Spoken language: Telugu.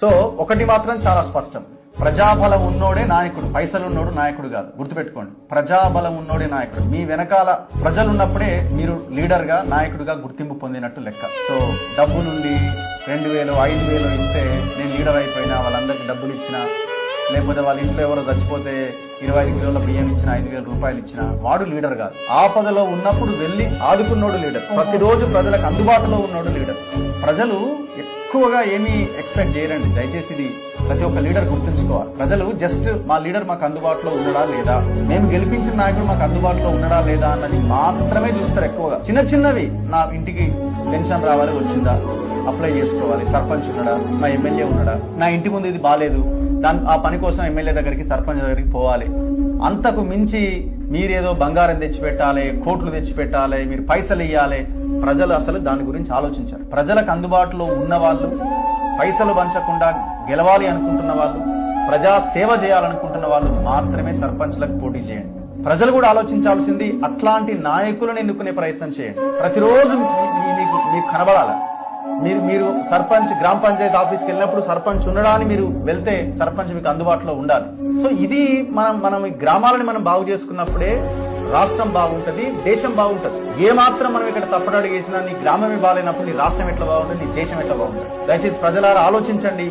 సో ఒకటి మాత్రం చాలా స్పష్టం, ప్రజాబలం ఉన్నోడే నాయకుడు, పైసలున్నోడు నాయకుడు కాదు. గుర్తుపెట్టుకోండి, ప్రజాబలం ఉన్నోడే నాయకుడు. మీ వెనకాల ప్రజలున్నప్పుడే మీరు లీడర్ గా, నాయకుడిగా గుర్తింపు పొందినట్టు లెక్క. సో డబ్బులుండి 2000 5000 ఇస్తే నేను లీడర్ అయిపోయినా, వాళ్ళందరికీ డబ్బులు ఇచ్చినా, లేకపోతే వాళ్ళ ఇంట్లో ఎవరో చచ్చిపోతే 25 కిలోల బియ్యం ఇచ్చిన, 5000 రూపాయలు ఇచ్చిన వాడు లీడర్ కాదు. ఆపదలో ఉన్నప్పుడు వెళ్లి ఆదుకున్నోడు లీడర్. ప్రతిరోజు ప్రజలకు అందుబాటులో ఉన్నోడు లీడర్. ప్రజలు ఎక్కువగా ఏమీ ఎక్స్పెక్ట్ చేయరండి. దయచేసి ఇది ప్రతి ఒక్క లీడర్ గుర్తుంచుకోవాలి. ప్రజలు జస్ట్ మా లీడర్ మాకు అందుబాటులో ఉన్నాడా లేదా, మేము గెలిపించిన నాయకుడు మాకు అందుబాటులో ఉన్నాడా లేదా అన్నది మాత్రమే చూస్తారు ఎక్కువగా. చిన్న చిన్నవి, నా ఇంటికి పెన్షన్ రావాలి, వచ్చిందా, అప్లై చేసుకోవాలి, సర్పంచ్ ఉన్నాడా, మా ఎమ్మెల్యే ఉన్నాడా, నా ఇంటి ముందు ఇది బాలేదు, ఆ పని కోసం ఎమ్మెల్యే దగ్గరికి, సర్పంచ్ దగ్గరికి పోవాలి. అంతకు మించి మీరేదో బంగారం తెచ్చిపెట్టాలి, కోట్లు తెచ్చిపెట్టాలి, మీరు పైసలు ఇవ్వాలి, ప్రజలు అసలు దాని గురించి ఆలోచించారు. ప్రజలకు అందుబాటులో ఉన్న వాళ్ళు, పైసలు పంచకుండా గెలవాలి అనుకుంటున్న వాళ్ళు, ప్రజా సేవ చేయాలనుకుంటున్న వాళ్ళు మాత్రమే సర్పంచ్లకు పోటీ చేయండి. ప్రజలు కూడా ఆలోచించాల్సింది, అట్లాంటి నాయకులను ఎన్నుకునే ప్రయత్నం చేయండి. ప్రతిరోజు మీకు కనబడాలి. మీరు సర్పంచ్, గ్రామ పంచాయతీ ఆఫీస్కి వెళ్ళినప్పుడు సర్పంచ్ ఉండడాన్ని మీరు వెళ్తే సర్పంచ్ మీకు అందుబాటులో ఉండాలి. సో ఇది మనం ఈ గ్రామాలని మనం బాగు చేసుకున్నప్పుడే రాష్ట్రం బాగుంటది, దేశం బాగుంటది. ఏ మాత్రం మనం ఇక్కడ తప్పటడుగు వేసినా నీ గ్రామమే బాగాలేనప్పుడు నీ రాష్ట్రం ఎట్లా బాగుంటుంది, నీ దేశం ఎట్లా బాగుంటుంది. దయచేసి ప్రజలారా ఆలోచించండి.